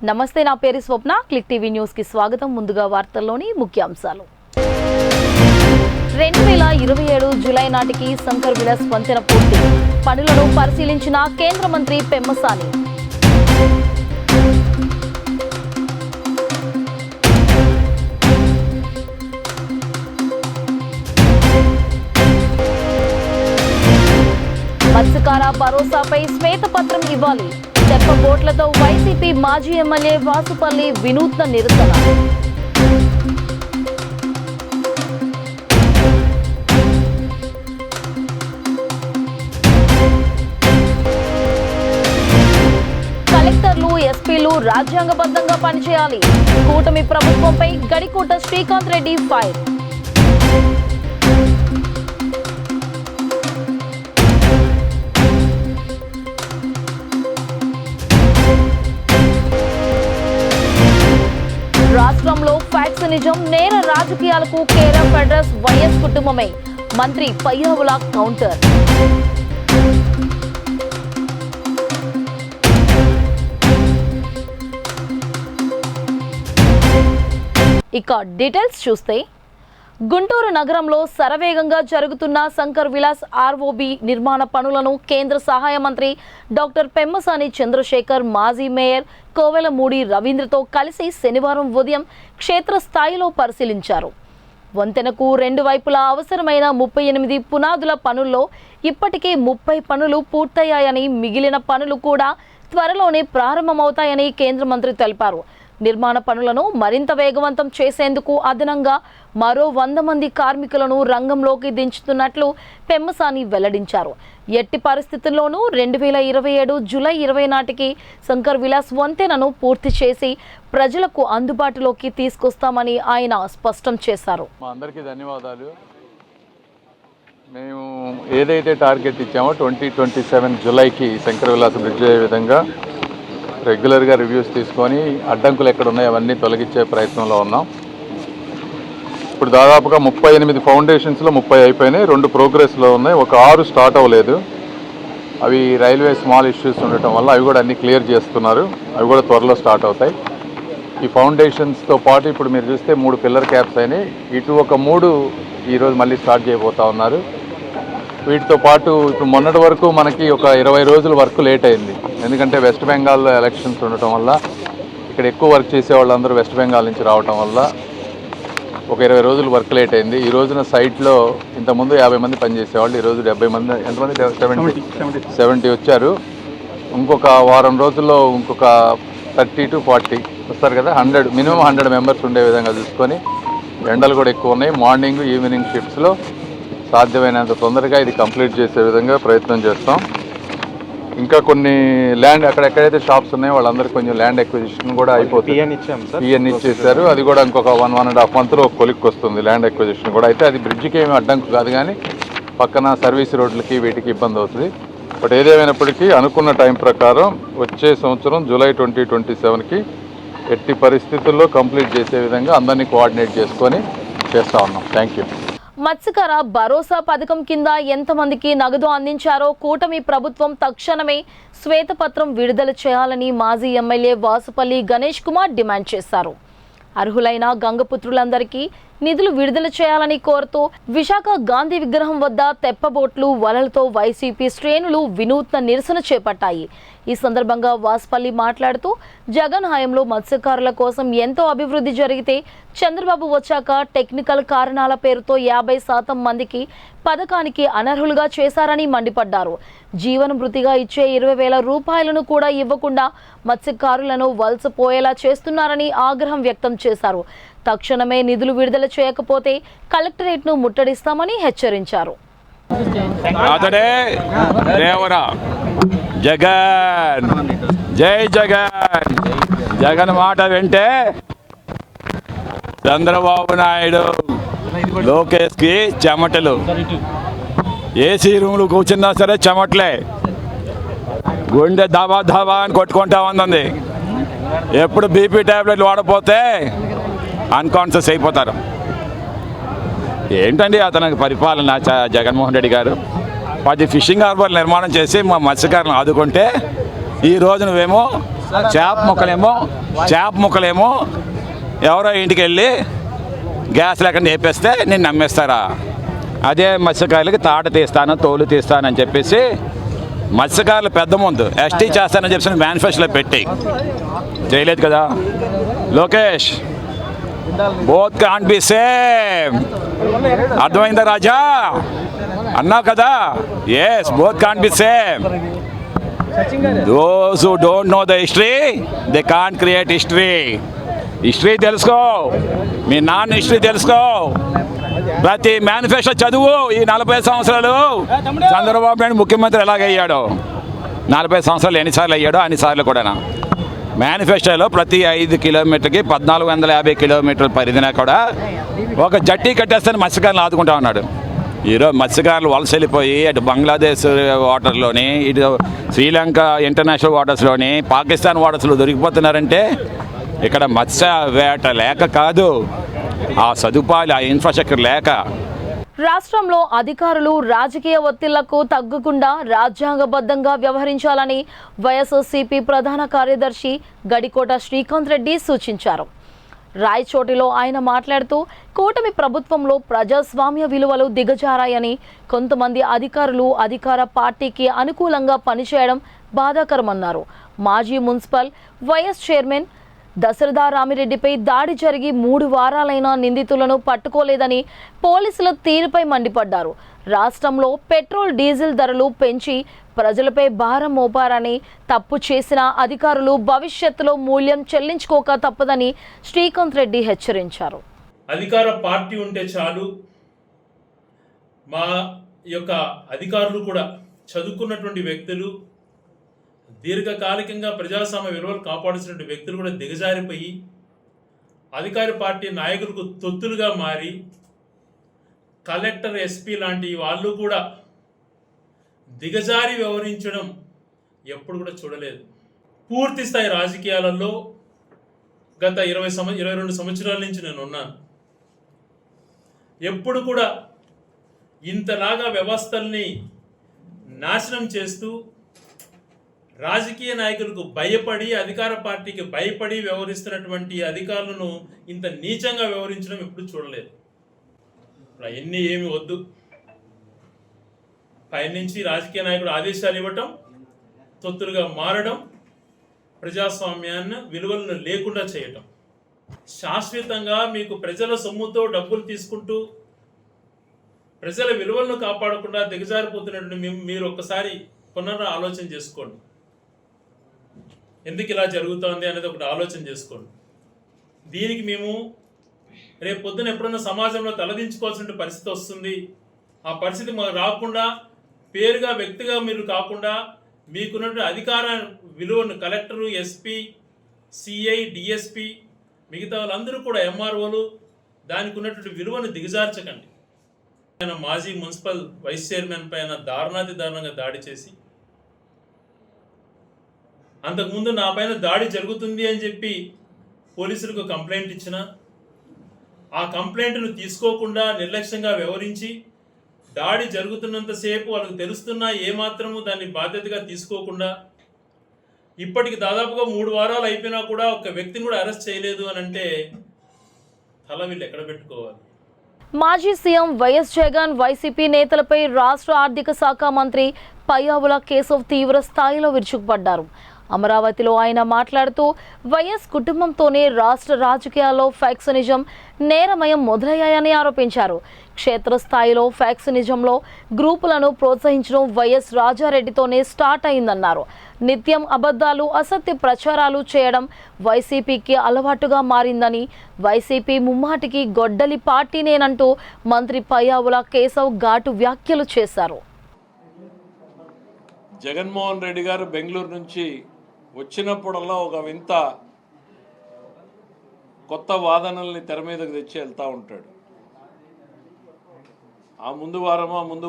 నమస్తే, నా పేరు స్వప్న. క్లిక్ టీవీ న్యూస్ కి స్వాగతం. ముందుగా వార్తల్లోని ముఖ్యాంశాలు. 2027 జూలై నాటికి శంకర్ విలాస్ వంతెన పూర్తి. పనులను పరిశీలించిన కేంద్ర మంత్రి పెమ్మసాని. మత్స్యకార భరోసాపై శ్వేతపత్రం ఇవ్వాలి. తెప్ప బోట్లతో వైసీపీ మాజీ ఎమ్మెల్యే వాసుపల్లి వినూత్న నిరసన. కలెక్టర్లు, ఎస్పీలు రాజ్యాంగబద్ధంగా పనిచేయాలి. కూటమి ప్రభుత్వంపై గడికోట శ్రీకాంత్ రెడ్డి ఫైర్. రాష్ట్రంలో ఫ్యాక్స్ నిజం, నేర రాజకీయాలకు కేర్ ఆఫ్ అడ్రస్ వైఎస్ కుటుంబమే. మంత్రి పయ్యావుల కౌంటర్. ఇక డీటెయిల్స్ చూస్తే, గుంటూరు నగరంలో శరవేగంగా జరుగుతున్న శంకర్ విలాస్ ఆర్ఓబి నిర్మాణ పనులను కేంద్ర సహాయ మంత్రి డాక్టర్ పెమ్మసాని చంద్రశేఖర్, మాజీ మేయర్ కోవెలమూడి రవీంద్రతో కలిసి శనివారం ఉదయం క్షేత్రస్థాయిలో పరిశీలించారు. వంతెనకు రెండు వైపులా అవసరమైన 38 పునాదుల పనుల్లో ఇప్పటికే 30 పనులు పూర్తయ్యాయని, మిగిలిన పనులు కూడా త్వరలోనే ప్రారంభమవుతాయని కేంద్ర మంత్రి తెలిపారు. నిర్మాణ పనులను మరింత వేగవంతం చేసేందుకు అదనంగా మరో 100 మంది కార్మికులను రంగంలోకి దించుతున్నట్లు పెమ్మసాని వెల్లడించారు. ఎట్టి పరిస్థితుల్లోనూ 2027 జూలై 20 నాటికి శంకర్ విలాస్ వంతెనను పూర్తి చేసి ప్రజలకు అందుబాటులోకి తీసుకొస్తామని ఆయన స్పష్టం చేశారు. మా అందరికీ ధన్యవాదాలు. మేము ఏదైతే టార్గెట్ ఇచ్చామో 2027 జూలైకి శంకర్ విలాస్ బ్రిడ్జ్ అయ్యే విధంగా రెగ్యులర్గా రివ్యూస్ తీసుకొని అడ్డంకులు ఎక్కడ ఉన్నాయో అవన్నీ తొలగించే ప్రయత్నంలో ఉన్నాం. ఇప్పుడు దాదాపుగా 38 ఫౌండేషన్స్లో 30 అయిపోయినాయి, 2 ప్రోగ్రెస్లో ఉన్నాయి, ఒక 6 స్టార్ట్ అవ్వలేదు. అవి రైల్వే స్మాల్ ఇష్యూస్ ఉండటం వల్ల అవి కూడా అన్నీ క్లియర్ చేస్తున్నారు. అవి కూడా త్వరలో స్టార్ట్ అవుతాయి. ఈ ఫౌండేషన్స్తో పాటు ఇప్పుడు మీరు చూస్తే 3 పిల్లర్ క్యాప్స్ అయినాయి. ఇటు ఒక 3 ఈరోజు మళ్ళీ స్టార్ట్ చేయబోతా ఉన్నారు. వీటితో పాటు ఇప్పుడు మొన్నటి వరకు మనకి ఒక 20 రోజులు వర్క్ లేట్ అయింది. ఎందుకంటే వెస్ట్ బెంగాల్లో ఎలక్షన్స్ ఉండటం వల్ల ఇక్కడ ఎక్కువ వర్క్ చేసే వాళ్ళందరూ వెస్ట్ బెంగాల్ నుంచి రావటం వల్ల ఒక 20 రోజులు వర్క్ లేట్ అయింది. ఈ రోజున సైట్లో ఇంతకుముందు 50 మంది పనిచేసేవాళ్ళు, ఈరోజు 70 మంది, ఎంతమంది 70 వచ్చారు. ఇంకొక వారం రోజుల్లో ఇంకొక 30 to 40 వస్తారు కదా. మినిమం 100 మెంబర్స్ ఉండే విధంగా చూసుకొని, ఎండలు కూడా ఎక్కువ ఉన్నాయి, మార్నింగ్ ఈవినింగ్ షిఫ్ట్స్లో సాధ్యమైనంత తొందరగా ఇది కంప్లీట్ చేసే విధంగా ప్రయత్నం చేస్తాం. ఇంకా కొన్ని ల్యాండ్ అక్కడెక్కడైతే షాప్స్ ఉన్నాయో వాళ్ళందరికీ కొంచెం ల్యాండ్ ఎక్విజిషన్ కూడా అయిపోతుంది. పిఎన్ ఇచ్చేసారు. అది కూడా ఇంకొక 1.5 మంత్లో కొలిక్కి వస్తుంది ల్యాండ్ ఎక్విజిషన్ కూడా. అయితే అది బ్రిడ్జికి ఏమి అడ్డంకు కాదు, కానీ పక్కన సర్వీస్ రోడ్లకి వీటికి ఇబ్బంది అవుతుంది. బట్ ఏదేమైనప్పటికీ అనుకున్న టైం ప్రకారం వచ్చే సంవత్సరం జూలై 2027కి ఎట్టి పరిస్థితుల్లో కంప్లీట్ చేసే విధంగా అందరినీ కోఆర్డినేట్ చేసుకొని చేస్తూ ఉన్నాం. Thank you. మత్స్యకార భరోసా పథకం కింద ఎంతమందికి నగదు అందించారో కూటమి ప్రభుత్వం తక్షణమే శ్వేతపత్రం విడుదల చేయాలని మాజీ ఎమ్మెల్యే వాసుపల్లి గణేష్ కుమార్ డిమాండ్ చేశారు. అర్హులైన గంగపుత్రులందరికీ నిధులు విడుదల చేయాలని కోరుతూ విశాఖ గాంధీ విగ్రహం వద్ద తెప్పబోట్లు, వలలతో వైసీపీ శ్రేణులు వినూత్న నిరసన చేపట్టాయి. ఈ సందర్భంగా వాసుపల్లి మాట్లాడుతూ, జగన్ హయాంలో మత్స్యకారుల కోసం ఎంతో అభివృద్ధి జరిగితే చంద్రబాబు వచ్చాక టెక్నికల్ కారణాల పేరుతో 50% మందికి పథకానికి అనర్హులుగా చేశారని మండిపడ్డారు. జీవన భృతిగా ఇచ్చే 20,000 రూపాయలను కూడా ఇవ్వకుండా మత్స్యకారులను వలసపోయేలా చేస్తున్నారని ఆగ్రహం వ్యక్తం చేశారు. తక్షణమే నిధులు విడుదల చేయకపోతే కలెక్టరేట్ను ముట్టడిస్తామని హెచ్చరించారు. అతడే దేవరా జగన్, జై జగన్. జగన్ మాట వింటే చంద్రబాబు నాయుడు, లోకేష్కి చెమటలు. ఏసీ రూమ్లు కూర్చున్నా సరే చెమటలే, గుండె ధాబా ధాబా అని కొట్టుకుంటా ఉంది. ఎప్పుడు బీపీ టాబ్లెట్లు వాడపోతే అన్కాన్షియస్ అయిపోతారు. ఏంటండి అతనికి పరిపాలన జగన్మోహన్ రెడ్డి గారు? 10 ఫిషింగ్ హార్బర్లు నిర్మాణం చేసి మా మత్స్యకారులను ఆదుకుంటే, ఈ రోజు నువ్వేమో చేప మొక్కలేమో చేప ముక్కలేమో ఎవరో ఇంటికి వెళ్ళి గ్యాస్ లేకుండా వేపేస్తే నేను నమ్మేస్తారా? అదే మత్స్యకారులకి తాట తీస్తాను, తోలు తీస్తాను అని చెప్పేసి మత్స్యకారులు పెద్ద ముందు ఎస్టీ చేస్తానని చెప్పి మేనిఫెస్టోలో పెట్టి చేయలేదు కదా. Lokesh, both can't be same. అర్థమైందా రాజా? అన్నావు కదా, yes, both can't be same. Those who don't know the history they can't create history. History తెలుసుకో, మీ నాన్న హిస్టరీ తెలుసుకో. ప్రతి మేనిఫెస్టో చదువు. ఈ 40 సంవత్సరాలు చంద్రబాబు నాయుడు ముఖ్యమంత్రి ఎలాగయ్యాడో, 40 సంవత్సరాలు ఎన్నిసార్లు అయ్యాడో అన్నిసార్లు కూడా మేనిఫెస్టోలో ప్రతి 5 కిలోమీటర్కి 1450 కిలోమీటర్ల పరిధినా కూడా ఒక జట్టి కట్టేస్తాను మత్స్యకారులు ఆదుకుంటా ఉన్నాడు. ఈరోజు మత్స్యకారులు వలస వెళ్ళిపోయి అటు బంగ్లాదేశ్ వాటర్లోని, ఇటు శ్రీలంక ఇంటర్నేషనల్ వాటర్స్లోని, పాకిస్తాన్ వాటర్స్లో దొరికిపోతున్నారంటే ఇక్కడ మత్స్య వేట లేక కాదు, ఆ సదుపాయాలు, ఆ ఇన్ఫ్రాస్ట్రక్చర్ లేక. రాష్ట్రంలో అధికారులు రాజకీయ ఒత్తిళ్లకు తగ్గకుండా రాజ్యాంగబద్ధంగా వ్యవహరించాలని వైఎస్ఆర్సీపీ ప్రధాన కార్యదర్శి గడికోట శ్రీకాంత్ రెడ్డి సూచించారు. రాయచోటిలో ఆయన మాట్లాడుతూ కూటమి ప్రభుత్వంలో ప్రజాస్వామ్య విలువలు దిగజారాయని, కొంతమంది అధికారులు అధికార పార్టీకి అనుకూలంగా పనిచేయడం బాధాకరమన్నారు. మాజీ మున్సిపల్ వైఎస్ చైర్మన్ దశరథ రామిరెడ్డిపై దాడి జరిగి 3 వారాలైనా నిందితులను పట్టుకోలేదని పోలీసుల తీరుపై మండిపడ్డారు. రాష్ట్రంలో పెట్రోల్, డీజిల్ ధరలు పెంచి ప్రజలపై భారం మోపారని, తప్పు చేసిన అధికారులు భవిష్యత్తులో మూల్యం చెల్లించుకోక తప్పదని శ్రీకాంత్ రెడ్డి హెచ్చరించారు. అధికార పార్టీ ఉంటే చాలు, మా యొక్క అధికారులు కూడా చదువుకున్నటువంటి వ్యక్తులు, దీర్ఘకాలికంగా ప్రజాస్వామ్య విలువలు కాపాడుతున్న వ్యక్తులు కూడా దిగజారిపోయి అధికార పార్టీ నాయకులకు తొత్తులుగా మారి కలెక్టర్, ఎస్పీ లాంటి వాళ్ళు కూడా దిగజారి వ్యవహరించడం ఎప్పుడు కూడా చూడలేదు. పూర్తి స్థాయి రాజకీయాలలో గత 22 సంవత్సరాల నుంచి నేను ఉన్నాను. ఎప్పుడు కూడా ఇంతలాగా వ్యవస్థల్ని నాశనం చేస్తూ రాజకీయ నాయకులకు భయపడి, అధికార పార్టీకి భయపడి వ్యవహరిస్తున్నటువంటి అధికారులను ఇంత నీచంగా వ్యవహరించడం ఎప్పుడు చూడలేదు. అవన్నీ ఏమి వద్దు, పైనుంచి రాజకీయ నాయకుడు ఆదేశాలు ఇవ్వటం, తొత్తులుగా మారడం, ప్రజాస్వామ్యాన్ని విలువలను లేకుండా చేయటం, శాశ్వతంగా మీకు ప్రజల సొమ్ముతో డబ్బులు తీసుకుంటూ ప్రజల విలువలను కాపాడకుండా దిగజారిపోతున్నటువంటి మీరు ఒక్కసారి పునర్ ఆలోచన చేసుకోండి. ఎందుకు ఇలా జరుగుతోంది అనేది ఒకటి ఆలోచన చేసుకోండి. దీనికి మేము రేపు పొద్దున ఎప్పుడన్నా సమాజంలో తలదించుకోవాల్సిన పరిస్థితి వస్తుంది. ఆ పరిస్థితి మాకు రాకుండా, పేరుగా వ్యక్తిగా మీరు కాకుండా మీకున్నటువంటి అధికార విలువను కలెక్టరు, ఎస్పీ, సిఐ, డిఎస్పీ, మిగతా వాళ్ళందరూ కూడా ఎంఆర్ఓలు దానికి ఉన్నటువంటి విలువను దిగజార్చకండి. ఆయన మాజీ మున్సిపల్ వైస్ చైర్మన్ పైన దారుణంగా దాడి చేసి, అంతకుముందు నా పైన దాడి జరుగుతుంది అని చెప్పి పోలీసులకు కంప్లైంట్ ఇచ్చిన, ఆ కంప్లైంట్ను తీసుకోకుండా నిర్లక్ష్యంగా వ్యవహరించి దాడి జరుగుతున్నంతసేపు వాళ్ళకు తెలుస్తున్నా ఏమాత్రము దాన్ని బాధ్యతగా తీసుకోకుండా ఇప్పటికి దాదాపుగా 3 వారాలు అయిపోయినా కూడా ఒక వ్యక్తిని కూడా అరెస్ట్ చేయలేదు అని అంటే తల వీళ్ళు ఎక్కడ పెట్టుకోవాలి? మాజీ సీఎం వైఎస్ జగన్, వైసీపీ నేతలపై రాష్ట్ర ఆర్థిక శాఖ మంత్రి పయ్యావుల కేశవ్ తీవ్ర స్థాయిలో విరుచుకుపడ్డారు. అమరావతిలో ఆయన మాట్లాడుతూ వైఎస్ కుటుంబంతోనే రాష్ట్ర రాజకీయాల్లో ఫ్యాక్సినిజం, నేరమయం మొదలయ్యాయని ఆరోపించారు. క్షేత్రస్థాయిలో ఫ్యాక్సినిజంలో గ్రూపులను ప్రోత్సహించడం వైఎస్ రాజారెడ్డితోనే స్టార్ట్ అయిందన్నారు. నిత్యం అబద్ధాలు, అసత్య ప్రచారాలు చేయడం వైసీపీకి అలవాటుగా మారిందని, వైసీపీ ముమ్మాటికి గొడ్డలి పార్టీనేనంటూ మంత్రి పయ్యావుల కేశవ్ ఘాటు వ్యాఖ్యలు చేశారు. జగన్మోహన్ రెడ్డి గారు బెంగళూరు నుంచి వచ్చినప్పుడల్లా ఒక వింత కొత్త వాదనల్ని తెర మీదకి తెచ్చి వెళ్తూ ఉంటాడు. ఆ ముందు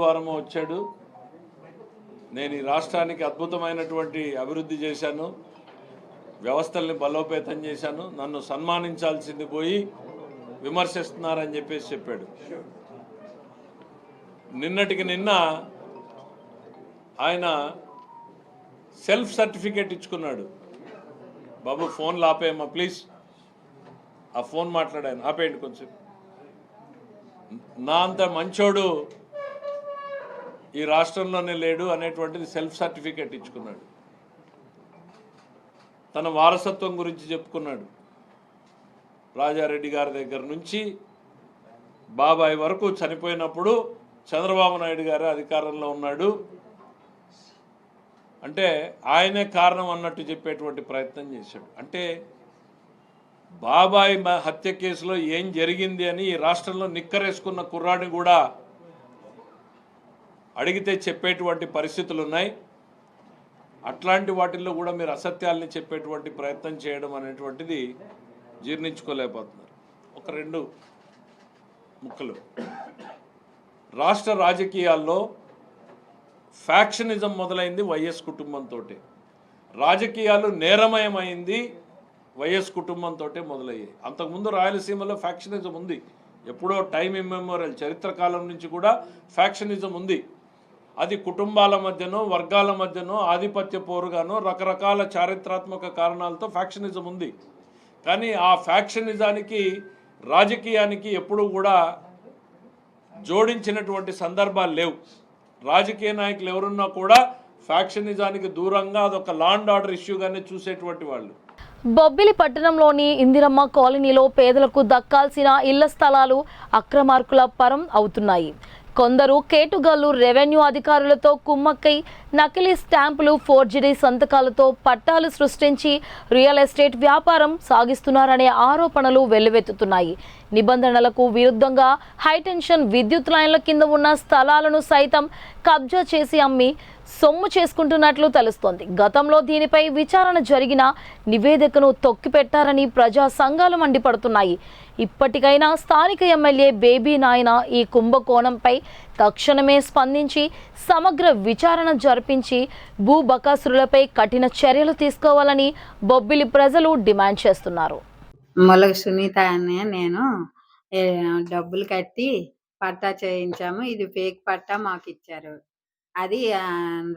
వారమో వచ్చాడు, నేను ఈ రాష్ట్రానికి అద్భుతమైనటువంటి అభివృద్ధి చేశాను, వ్యవస్థల్ని బలోపేతం చేశాను, నన్ను సన్మానించాల్సింది పోయి విమర్శిస్తున్నారని చెప్పేసి చెప్పాడు. నిన్నటికి నిన్న ఆయన సెల్ఫ్ సర్టిఫికేట్ ఇచ్చుకున్నాడు. బాబు ఫోన్లు ఆపేయమ్మా ప్లీజ్. ఆ ఫోన్ మాట్లాడాను, ఆపేయండి కొంచెం. నా అంత మంచోడు ఈ రాష్ట్రంలోనే లేడు అనేటువంటిది సెల్ఫ్ సర్టిఫికేట్ ఇచ్చుకున్నాడు. తన వారసత్వం గురించి చెప్పుకున్నాడు. రాజారెడ్డి గారి దగ్గర నుంచి బాబాయ్ వరకు చనిపోయినప్పుడు చంద్రబాబు నాయుడు గారు అధికారంలో ఉన్నాడు అంటే ఆయనే కారణం అన్నట్టు చెప్పేటువంటి ప్రయత్నం చేశాడు. అంటే బాబాయ్ హత్య కేసులో ఏం జరిగింది అని ఈ రాష్ట్రంలో నిక్కరేసుకున్న కుర్రాడిని కూడా అడిగితే చెప్పేటువంటి పరిస్థితులు ఉన్నాయి. అట్లాంటి వాటిల్లో కూడా మీరు అసత్యాల్ని చెప్పేటువంటి ప్రయత్నం చేయడం అనేటువంటిది జీర్ణించుకోలేకపోతున్నారు. ఒక 2 ముక్కలు. రాష్ట్ర రాజకీయాల్లో ఫ్యాక్షనిజం మొదలైంది వైఎస్ కుటుంబంతో. రాజకీయాలు నేరమయమైంది వైఎస్ కుటుంబంతో మొదలయ్యాయి. అంతకుముందు రాయలసీమలో ఫ్యాక్షనిజం ఉంది. ఎప్పుడో టైం ఇమ్మెమోరియల్ చరిత్ర కాలం నుంచి కూడా ఫ్యాక్షనిజం ఉంది. అది కుటుంబాల మధ్యనో వర్గాల మధ్యనో ఆధిపత్య పోరుగానో రకరకాల చారిత్రాత్మక కారణాలతో ఫ్యాక్షనిజం ఉంది. కానీ ఆ ఫ్యాక్షనిజానికి రాజకీయానికి ఎప్పుడూ కూడా జోడించినటువంటి సందర్భాలు లేవు. రాజకీయ నాయకులు ఎవరున్నా కూడా ఫ్యాక్షనిజానికి దూరంగా అదొక లా అండ్ ఆర్డర్ ఇష్యూగానే చూసేటువంటి వాళ్ళు. బొబ్బిలి పట్టణంలోని ఇందిరమ్మ కాలనీలో పేదలకు దక్కాల్సిన ఇళ్ల స్థలాలు అక్రమార్కుల పరం అవుతున్నాయి. కొందరు కేటుగాళ్లు రెవెన్యూ అధికారులతో కుమ్మక్కై నకిలీ స్టాంపులు, ఫోర్జరీ సంతకాలతో పట్టాలు సృష్టించి రియల్ ఎస్టేట్ వ్యాపారం సాగిస్తున్నారనే ఆరోపణలు వెల్లువెత్తుతున్నాయి. నిబంధనలకు విరుద్ధంగా హైటెన్షన్ విద్యుత్ లైన్ల కింద ఉన్న స్థలాలను సైతం కబ్జా చేసి అమ్మి సొమ్ము చేసుకుంటున్నట్లు తెలుస్తోంది. గతంలో దీనిపై విచారణ జరిగిన నివేదికను తొక్కిపెట్టారని ప్రజా సంఘాలు మండిపడుతున్నాయి. ఇప్పటికైనా స్థానిక ఎమ్మెల్యే బేబీ నాయన ఈ కుంభకోణంపై తక్షణమే స్పందించి సమగ్ర విచారణ జరిపించి భూ బకాసురులపై కఠిన చర్యలు తీసుకోవాలని బొబ్బిలి ప్రజలు డిమాండ్ చేస్తున్నారు. మొలగ సునీత అనే నేను డబ్బులు కట్టి పట్టా చేయించాము. ఇది ఫేక్ పట్టా మాకు ఇచ్చారు. అది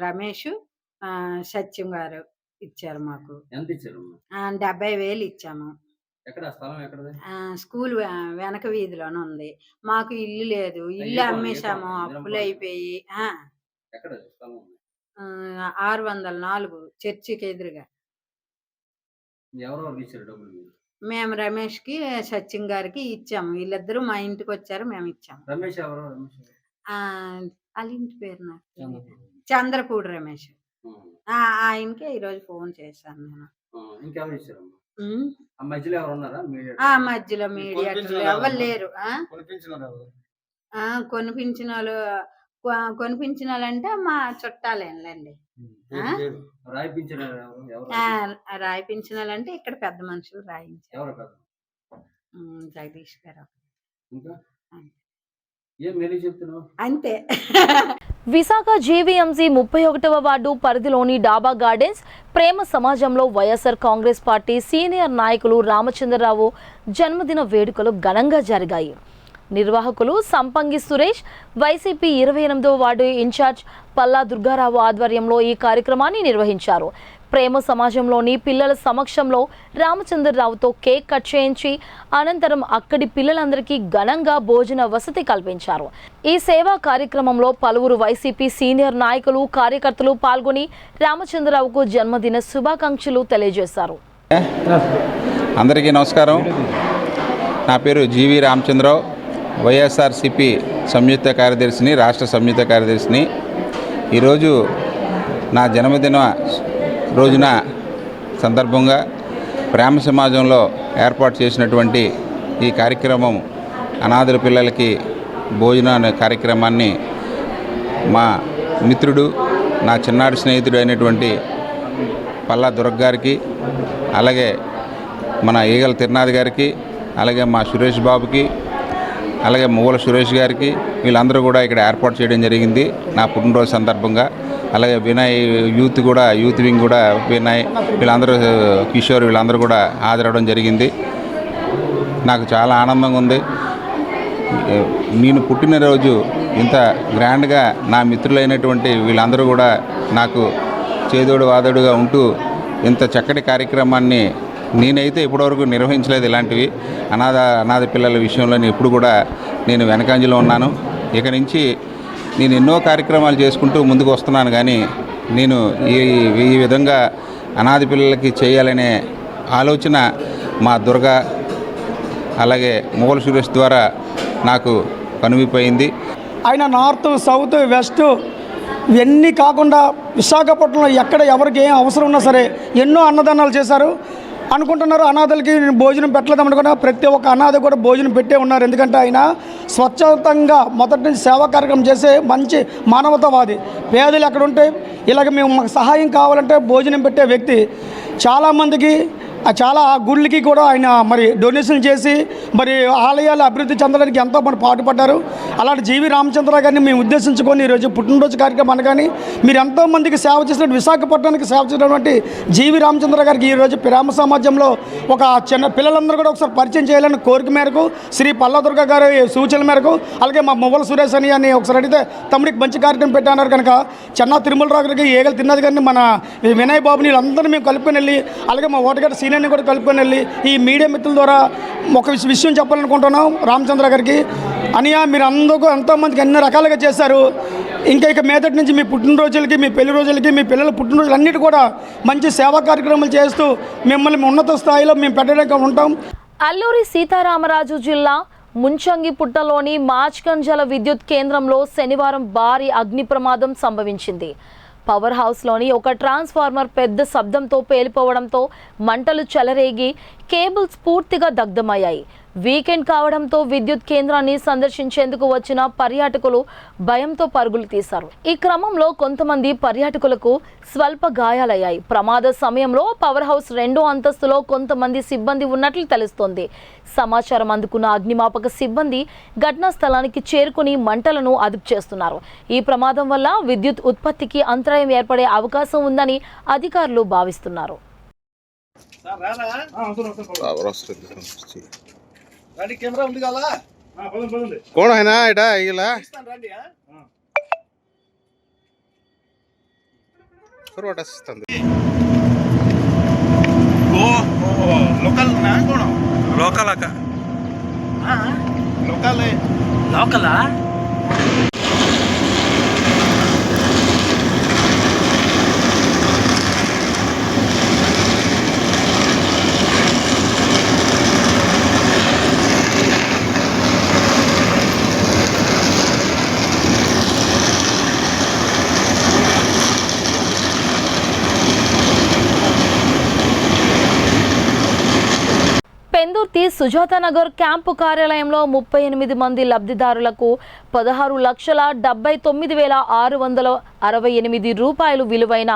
రమేష్ సత్యం గారు ఇచ్చారు మాకు. ఎంత ఇచ్చారు? 70,000 ఇచ్చాము. ఎక్కడ స్థలం? ఎక్కడది? స్కూల్ వెనక వీధిలోనే ఉంది. మాకు ఇల్లు లేదు. ఇల్లు అమ్మేశాము, అప్పులు అయిపోయి. ఎక్కడ స్థలం? 604 చర్చికి ఎదురుగా. ఎవరెవరు ఇచ్చారు డబ్బులు? మేము రమేష్కి సత్యం గారికి ఇచ్చాము. వీళ్ళిద్దరూ మా ఇంటికి వచ్చారు, మేము ఇచ్చాము. రమేష్ ఎవరు? వాళ్ళ ఇంటి పేరు నాకు చంద్రపూడి రమేష్. ఆయనకే ఈరోజు ఫోన్ చేశాను నేను. ఇంకెవరు ఇచ్చారు? ఆ మధ్యలో ఎవరు ఉన్నారా? మధ్యలో మీడియాటర్లు ఎవరు లేరు. కొనిపించిన వాళ్ళంటే మా చుట్టాలేండి. రాయిపించిన వాళ్ళంటే ఇక్కడ పెద్ద మనుషులు రాయించారు. జగదీష్ గారు. అంతే. విశాఖ జీవీఎంసీ 31వ వార్డు పరిధిలోని డాబా గార్డెన్స్ ప్రేమ సమాజంలో వైఎస్ఆర్ కాంగ్రెస్ పార్టీ సీనియర్ నాయకులు రామచంద్రరావు జన్మదిన వేడుకలు ఘనంగా జరిగాయి. నిర్వాహకులు సంపంగి సురేష్, వైసీపీ 28వ వార్డు ఇన్ఛార్జ్ పల్లా దుర్గారావు ఆధ్వర్యంలో ఈ కార్యక్రమాన్ని నిర్వహించారు. ప్రేమ సమాజంలోని పిల్లల సమక్షంలో రామచంద్రరావుతో కేక్ కట్ చేయించి అనంతరం అక్కడి పిల్లలందరికీ ఘనంగా భోజన వసతి కల్పించారు. ఈ సేవా కార్యక్రమంలో పలువురు వైసీపీ సీనియర్ నాయకులు, కార్యకర్తలు పాల్గొని రామచంద్రరావుకు జన్మదిన శుభాకాంక్షలు తెలియజేశారు. అందరికీ నమస్కారం. నా పేరు జీవి రామచంద్రరావు, వైఎస్ఆర్సీపీ సంయుక్త కార్యదర్శిని, రాష్ట్ర సంయుక్త కార్యదర్శిని. ఈరోజు నా జన్మదిన రోజున సందర్భంగా ప్రేమ సమాజంలో ఏర్పాటు చేసినటువంటి ఈ కార్యక్రమం అనాథల పిల్లలకి భోజన కార్యక్రమాన్ని మా మిత్రుడు, నా చిన్నాడు స్నేహితుడు అయినటువంటి పల్లా దుర్గ గారికి, అలాగే మన ఈగల తిరునాథ్ గారికి, అలాగే మా సురేష్ బాబుకి, అలాగే మువ్వల సురేష్ గారికి, వీళ్ళందరూ కూడా ఇక్కడ ఏర్పాటు చేయడం జరిగింది నా పుట్టినరోజు సందర్భంగా. అలాగే వినయ్ యూత్ వింగ్ కూడా వినయ్, వీళ్ళందరూ, కిషోర్, వీళ్ళందరూ కూడా హాజరవడం జరిగింది. నాకు చాలా ఆనందంగా ఉంది. నేను పుట్టినరోజు ఇంత గ్రాండ్గా నా మిత్రులైనటువంటి వీళ్ళందరూ కూడా నాకు చేదోడు వాదోడుగా ఉంటూ ఇంత చక్కటి కార్యక్రమాన్ని నేనైతే ఇప్పటివరకు నిర్వహించలేదు. ఇలాంటివి అనాథ పిల్లల విషయంలో ఎప్పుడు కూడా నేను వెనకంజలో ఉన్నాను. ఇక నుంచి నేను ఎన్నో కార్యక్రమాలు చేసుకుంటూ ముందుకు వస్తున్నాను. కానీ నేను ఈ విధంగా అనాథ పిల్లలకి చేయాలనే ఆలోచన మా దుర్గా అలాగే మొగల సురేష్ ద్వారా నాకు కనువిపోయింది. ఆయన నార్త్, సౌత్, వెస్ట్ ఇవన్నీ కాకుండా విశాఖపట్నంలో ఎక్కడ ఎవరికి ఏం అవసరం ఉన్నా సరే ఎన్నో అన్నదానాలు చేశారు. అనుకుంటున్నారు అనాథలకి భోజనం పెట్టలేదు అనుకున్నా, ప్రతి ఒక్క అనాథ కూడా భోజనం పెట్టే ఉన్నారు. ఎందుకంటే ఆయన స్వచ్ఛతంగా మొదటి నుంచి సేవా కార్యక్రమం చేసే మంచి మానవతావాది. పేదలు ఎక్కడ ఉంటే ఇలాగ మాకు సహాయం కావాలంటే భోజనం పెట్టే వ్యక్తి. చాలామందికి చాలా గుళ్ళకి కూడా ఆయన మరి డొనేషన్ చేసి మరి ఆలయాలు అభివృద్ధి చెందడానికి ఎంతో మరి పాటుపడ్డారు. అలాంటి జీవి రామచంద్ర గారిని మేము ఉద్దేశించుకొని ఈరోజు పుట్టినరోజు కార్యక్రమాన్ని కానీ మీరు ఎంతోమందికి సేవ చేసినట్టు విశాఖపట్నానికి సేవ చేసినటువంటి జీవి రామచంద్ర గారికి ఈరోజు ప్రేమ సమాజంలో ఒక చిన్న పిల్లలందరూ కూడా ఒకసారి పరిచయం చేయాలని కోరిక మేరకు శ్రీ పల్లదుర్గ గారి సూచనల మేరకు అలాగే మా మొగల సురేష్ అని ఒకసారి అడిగితే తమ్ముడికి మంచి కార్యక్రమం పెట్టాన్నారు కనుక చెన్నా తిరుమలరావు గారికి ఏగలు తిన్నది కానీ మన వినయ్ బాబుని వీళ్ళందరినీ మేము కలుపుకొని వెళ్ళి అలాగే మా ఓటగారి సీనియర్ని కూడా కలుపుకొని వెళ్ళి ఈ మీడియా మిత్రుల ద్వారా ఒక విషయం చెప్పాలనుకుంటున్నాం రామచంద్ర గారికి. అనియా మీరు అందరూ ఎంతోమందికి అన్ని రకాలుగా చేశారు. ఇక మీదటి నుంచి మీ పుట్టినరోజులకి, మీ పెళ్లి రోజులకి, మీ పిల్లల పుట్టినరోజులు అన్నిటి కూడా మంచి సేవా కార్యక్రమాలు చేస్తూ మిమ్మల్ని ఉన్నత స్థాయిలో మేము పెట్టడానికి ఉంటాం. అల్లూరి సీతారామరాజు జిల్లా ముంచంగిపుట్టలోని మాచ్కంజల విద్యుత్ కేంద్రంలో శనివారం భారీ అగ్ని ప్రమాదం సంభవించింది. పవర్ హౌస్లోని ఒక ట్రాన్స్ఫార్మర్ పెద్ద శబ్దంతో పేలిపోవడంతో మంటలు చెలరేగి కేబుల్స్ పూర్తిగా దగ్ధమయ్యాయి. వీకెండ్ కావడంతో విద్యుత్ కేంద్రాన్ని సందర్శించేందుకు వచ్చిన పర్యాటకులు భయంతో పరుగులు తీశారు. ఈ క్రమంలో కొంతమంది పర్యాటకులకు స్వల్ప గాయాలయ్యాయి. ప్రమాద సమయంలో పవర్ హౌస్ 2వ అంతస్తులో కొంతమంది సిబ్బంది ఉన్నట్లు తెలుస్తోంది. సమాచారం అందుకున్న అగ్నిమాపక సిబ్బంది ఘటనా స్థలానికి చేరుకుని మంటలను అదుపు చేస్తున్నారు. ఈ ప్రమాదం వల్ల విద్యుత్ ఉత్పత్తికి అంతరాయం ఏర్పడే అవకాశం ఉందని అధికారులు భావిస్తున్నారు. కెమెరా ఉంది కదా కోణ అయినా ఇటా ఇలా లోకలా పెందుర్తి సుజాతానగర్ క్యాంపు కార్యాలయంలో 38 మంది లబ్ధిదారులకు 16,79,668 రూపాయలు విలువైన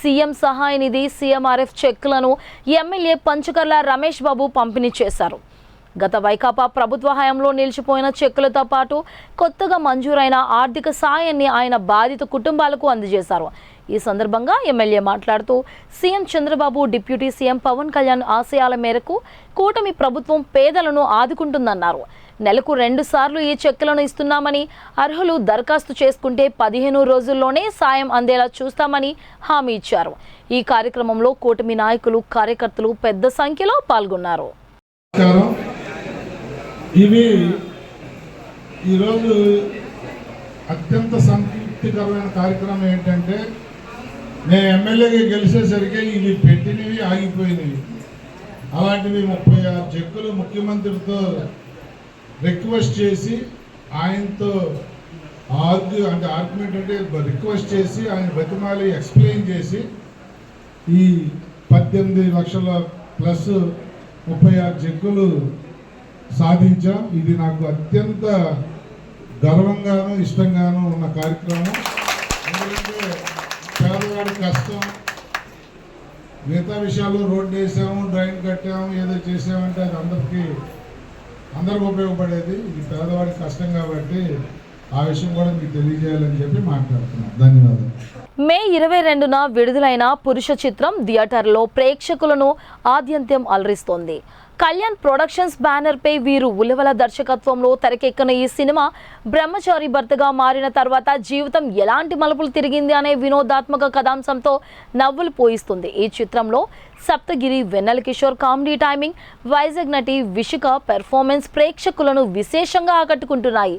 సీఎం సహాయ నిధి CMRF చెక్కులను ఎమ్మెల్యే పంచకర్ల రమేష్ బాబు పంపిణీ చేశారు. గత వైకాపా ప్రభుత్వ హయాంలో నిలిచిపోయిన చెక్కులతో పాటు కొత్తగా మంజూరైన ఆర్థిక సాయాన్ని ఆయన బాధిత కుటుంబాలకు అందజేశారు. ఈ సందర్భంగా ఎమ్మెల్యే మాట్లాడుతూ CM Chandrababu, deputy CM Pavan Kalyan ఆశయాల మేరకు కూటమి ప్రభుత్వం పేదలను ఆదుకుంటుందన్నారు. నెలకు 2 సార్లు ఈ చెక్కులను ఇస్తున్నామని, అర్హులు దరఖాస్తు చేసుకుంటే 15 రోజుల్లోనే సాయం అందేలా చూస్తామని హామీ ఇచ్చారు. ఈ కార్యక్రమంలో కూటమి నాయకులు, కార్యకర్తలు పెద్ద సంఖ్యలో పాల్గొన్నారు. ఇవి ఈరోజు అత్యంత సంతృప్తికరమైన కార్యక్రమం ఏంటంటే, నేను ఎమ్మెల్యేగా గెలిచేసరికి ఇవి పెట్టినవి ఆగిపోయినవి. అలాంటివి 36 చెక్కులు ముఖ్యమంత్రితో రిక్వెస్ట్ చేసి ఆయనతో ఆర్గ్యుమెంట్ అంటే రిక్వెస్ట్ చేసి ఆయన బతిమాలి ఎక్స్ప్లెయిన్ చేసి ఈ 18 లక్షల ప్లస్ 36 చెక్కులు సాధించాం. ఇది నాకు అత్యంత గర్వంగాను ఇష్టంగాను ఉన్న కార్యక్రమం. ఎందుకంటే పేదవాడి కష్టం, మిగతా విషయాలు రోడ్డు వేసాము, డ్రైన్ కట్టాము, ఏదో చేసామంటే అది అందరికీ ఉపయోగపడేది. ఇది పేదవాడి కష్టం కాబట్టి ఆ విషయం కూడా మీకు తెలియజేయాలని చెప్పి మాట్లాడుతున్నాను. ధన్యవాదాలు. మే 22న విడుదలైన పురుష చిత్రం థియేటర్లో ప్రేక్షకులను ఆద్యంతం అలరిస్తోంది. కళ్యాణ్ ప్రొడక్షన్స్ బ్యానర్ పై వీరు ఉలవల దర్శకత్వంలో తెరకెక్కిన ఈ సినిమా బ్రహ్మచారి భర్తగా మారిన తర్వాత జీవితం ఎలాంటి మలుపులు తిరిగింది అనే వినోదాత్మక కథాంశంతో నవ్వులు పోయిస్తుంది. ఈ చిత్రంలో సప్తగిరి, వెన్నెల కిషోర్ కామెడీ టైమింగ్, వైజాగ్ నటి విషిక పెర్ఫార్మెన్స్ ప్రేక్షకులను విశేషంగా ఆకట్టుకుంటున్నాయి.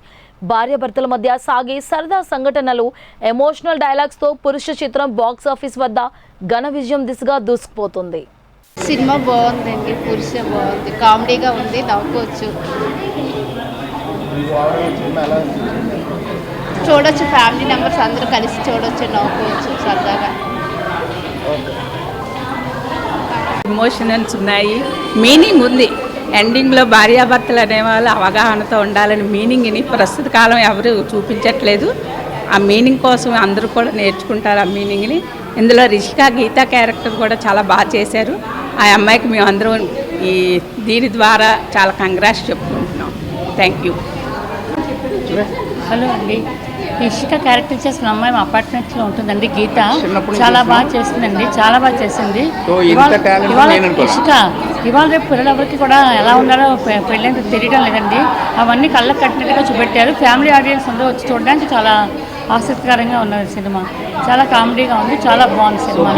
భార్యాభర్తల మధ్య సాగే సరదా సంఘటనలు, ఎమోషనల్ డైలాగ్స్తో పురుష చిత్రం బాక్స్ ఆఫీస్ వద్ద ఘన విజయం దిశగా దూసుకుపోతుంది. సినిమా బాగుందండి, పురుష బాగుంది, కామెడీగా ఉంది, నవ్వుకోవచ్చు, చూడొచ్చు, ఫ్యామిలీ మెంబర్స్ అందరూ కలిసి చూడొచ్చు, నవ్వుకోవచ్చు సరదాగా. ఎమోషనల్స్ ఉన్నాయి, మీనింగ్ ఉంది. ఎండింగ్లో భార్యాభర్తలు అనేవాళ్ళు అవగాహనతో ఉండాలని మీనింగ్ని ప్రస్తుత కాలం ఎవరు చూపించట్లేదు. ఆ మీనింగ్ కోసం అందరూ కూడా నేర్చుకుంటారు ఆ మీనింగ్ని. ఇందులో రిషిక గీతా క్యారెక్టర్ కూడా చాలా బాగా చేశారు. ఆ అమ్మాయికి మేము అందరం దీని ద్వారా చాలా కంగ్రాట్స్ చెప్పుకుంటున్నాం. Thank you. హలో అండి, ఇషిక క్యారెక్టర్ చేసిన అమ్మాయి మా అపార్ట్మెంట్లో ఉంటుందండి. గీత చాలా బాగా చేస్తుందండి, చాలా బాగా చేసింది. ఇషిక ఇవాళ రేపు పిల్లలెవరికి కూడా ఎలా ఉన్నారో పెళ్ళంటే తెలియడం లేదండి. అవన్నీ కళ్ళకు కట్టినట్టుగా చూపెట్టారు. ఫ్యామిలీ ఆడియన్స్ అందరూ వచ్చి చూడడానికి చాలా ఆసక్తికరంగా ఉన్నది సినిమా. చాలా కామెడీగా ఉంది, చాలా బాగుంది సినిమా.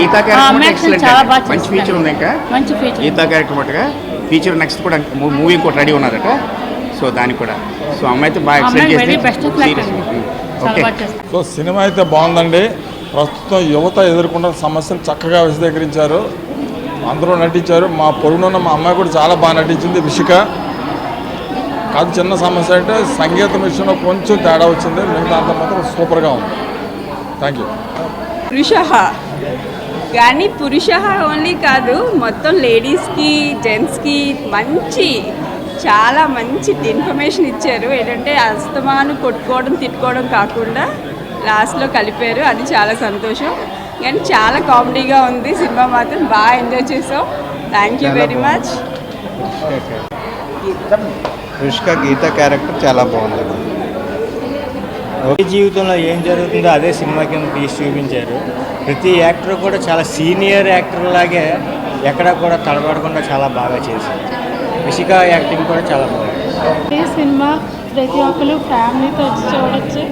చాలా బాగా మంచి ఫీచర్ ఉంది. ఇంకా మంచి ఫీచర్ గీతా క్యారెక్టర్ మట్టుగా ఫీచర్ నెక్స్ట్ కూడా మూవీ కూడా రెడీ ఉన్నారట. సో దానికి కూడా సో అమ్మాయి అయితే బాగా సో సినిమా అయితే బాగుందండి. ప్రస్తుతం యువత ఎదుర్కొన్న సమస్యలు చక్కగా విశదీకరించారు, అందరూ నటించారు. మా పొరుగునున్న మా అమ్మాయి కూడా చాలా బాగా నటించింది, విషిక. కాదు చిన్న సమస్య అంటే సంగీతం విషయంలో కొంచెం తేడా వచ్చింది, మిగతా అంతా మాత్రం సూపర్గా ఉంది. Thank you. పురుష కానీ పురుష ఓన్లీ కాదు, మొత్తం లేడీస్కి జెంట్స్కి చాలా మంచి ఇన్ఫర్మేషన్ ఇచ్చారు. ఏంటంటే అస్తమాను కొట్టుకోవడం తిట్టుకోవడం కాకుండా లాస్ట్లో కలిపారు, అది చాలా సంతోషం. కానీ చాలా కామెడీగా ఉంది సినిమా, మాత్రం బాగా ఎంజాయ్ చేసాం. Thank you very much. Rushika Geetha character చాలా బాగుంది. జీవితంలో ఏం జరుగుతుందో అదే సినిమా కింద తీసి చూపించారు. ప్రతి యాక్టర్ కూడా చాలా సీనియర్ యాక్టర్ లాగే ఎక్కడ కూడా తడబడకుండా చాలా బాగా చేశారు. రుషిక యాక్టింగ్ కూడా చాలా బాగుంది. ఈ సినిమా ప్రతి ఒక్కరు ఫ్యామిలీతో వచ్చి చూడొచ్చు.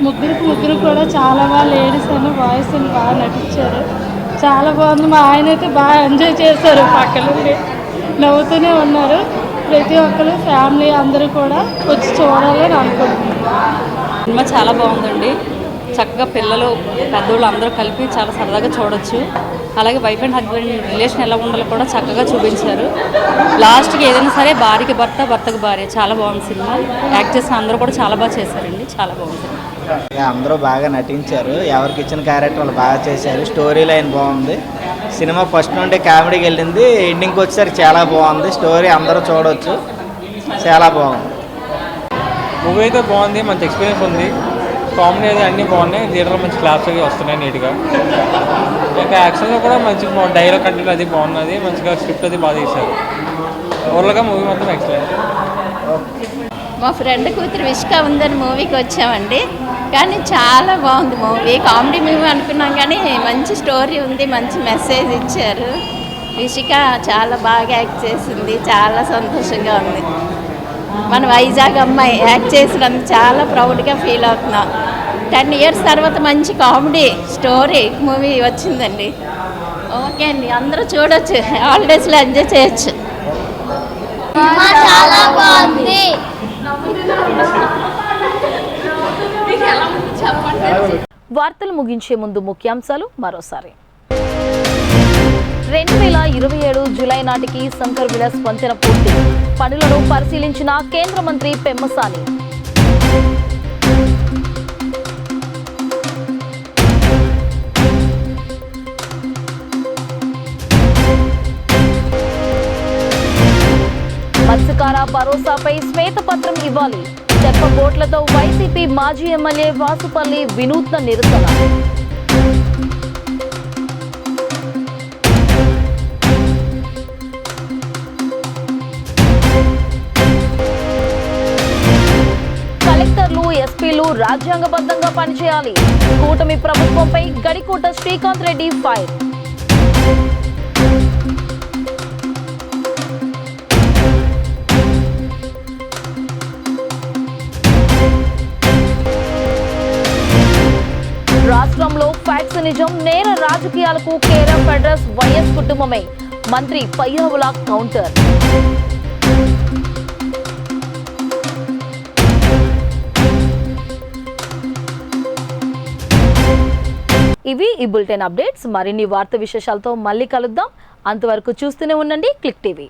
ముగ్గురు కూడా చాలా బాగా లేడీస్ అని బాయ్స్ అని బాగా నటించారు. చాలా బాగుంది. మా ఆయన అయితే బాగా ఎంజాయ్ చేశారు, పక్కన నవ్వుతూనే ఉన్నారు. ప్రతి ఒక్కరు ఫ్యామిలీ అందరూ కూడా వచ్చి చూడాలని అనుకుంటున్నారు. సినిమా చాలా బాగుందండి. చక్కగా పిల్లలు పెద్దోళ్ళు అందరూ కలిపి చాలా సరదాగా చూడొచ్చు. అలాగే వైఫ్ అండ్ హస్బెండ్ రిలేషన్ ఎలా ఉండాలో కూడా చక్కగా చూపించారు. లాస్ట్కి ఏదైనా సరే భార్యకి భర్త, భర్తకు భార్య, చాలా బాగుంది సినిమా. యాక్ట్ చేసిన అందరూ కూడా చాలా బాగా చేశారండి, చాలా బాగుంది. అందరూ బాగా నటించారు, ఎవరికి ఇచ్చిన క్యారెక్టర్ వాళ్ళు బాగా చేశారు. స్టోరీ లైన్ బాగుంది. సినిమా ఫస్ట్ నుండి కామెడీకి వెళ్ళింది, ఎండింగ్కి వచ్చేసరికి చాలా బాగుంది. స్టోరీ అందరూ చూడవచ్చు, చాలా బాగుంది. మూవీ అయితే బాగుంది, మంచి ఎక్స్పీరియన్స్ ఉంది. కామెడీ అయితే అన్నీ బాగున్నాయి, థియేటర్లో మంచి క్లాప్స్ అవి వస్తున్నాయి నీట్గా. ఇంకా యాక్షన్లో కూడా మంచి డైలాగ్ కంటెంట్ అది బాగున్నది, మంచిగా స్క్రిప్ట్ అది బాగా తీశారు. ఓవరాల్గా మూవీ మొత్తం ఎక్సలెంట్. మా ఫ్రెండ్ కూతురు విషిక ఉందని మూవీకి వచ్చామండి, కానీ చాలా బాగుంది మూవీ. కామెడీ మూవీ అనుకున్నాం కానీ మంచి స్టోరీ ఉంది, మంచి మెసేజ్ ఇచ్చారు. విషిక చాలా బాగా యాక్ట్ చేసింది, చాలా సంతోషంగా ఉంది. మన వైజాగ్ అమ్మాయి యాక్ట్ చేసినందుకు చాలా ప్రౌడ్గా ఫీల్ అవుతున్నాం. 10 years తర్వాత మంచి కామెడీ స్టోరీ మూవీ వచ్చిందండి. ఓకే అండి, అందరూ చూడొచ్చు, హాలిడేస్లో ఎంజాయ్ చేయొచ్చు. చాలా బాగుంది. వార్తలు ముగించే ముందు ముఖ్యాంశాలు మరోసారి. 2027 జూలై నాటికి శంకర్ విలాస్ వంతెన పూర్తి, పనులను పరిశీలించిన కేంద్ర మంత్రి పెమ్మసాని. మత్స్యకార భరోసాపై శ్వేతపత్రం ఇవ్వాలి, తెప్ప బోట్లతో వైసీపీ మాజీ ఎమ్మెల్యే వాసుపల్లి వినూత్న నిరసన. కలెక్టర్లు, ఎస్పీలు రాజ్యాంగబద్ధంగా పనిచేయాలి, కూటమి ప్రభుత్వంపై గడికోట శ్రీకాంత్ రెడ్డి ఫైర్. రాష్ట్రంలో ఫ్యాక్సినిజం నేర రాజకీయాలకు కేర్ ఆఫ్ అడ్రస్ వైఎస్ కుటుంబమే. మంత్రి పయ్యావుల కౌంటర్. ఇవి ఈ బులెటిన్ అప్డేట్స్. మరిన్ని వార్తా విశేషాలతో మళ్ళీ కలుద్దాం. అంతవరకు చూస్తూనే ఉండండి క్లిక్ టీవీ.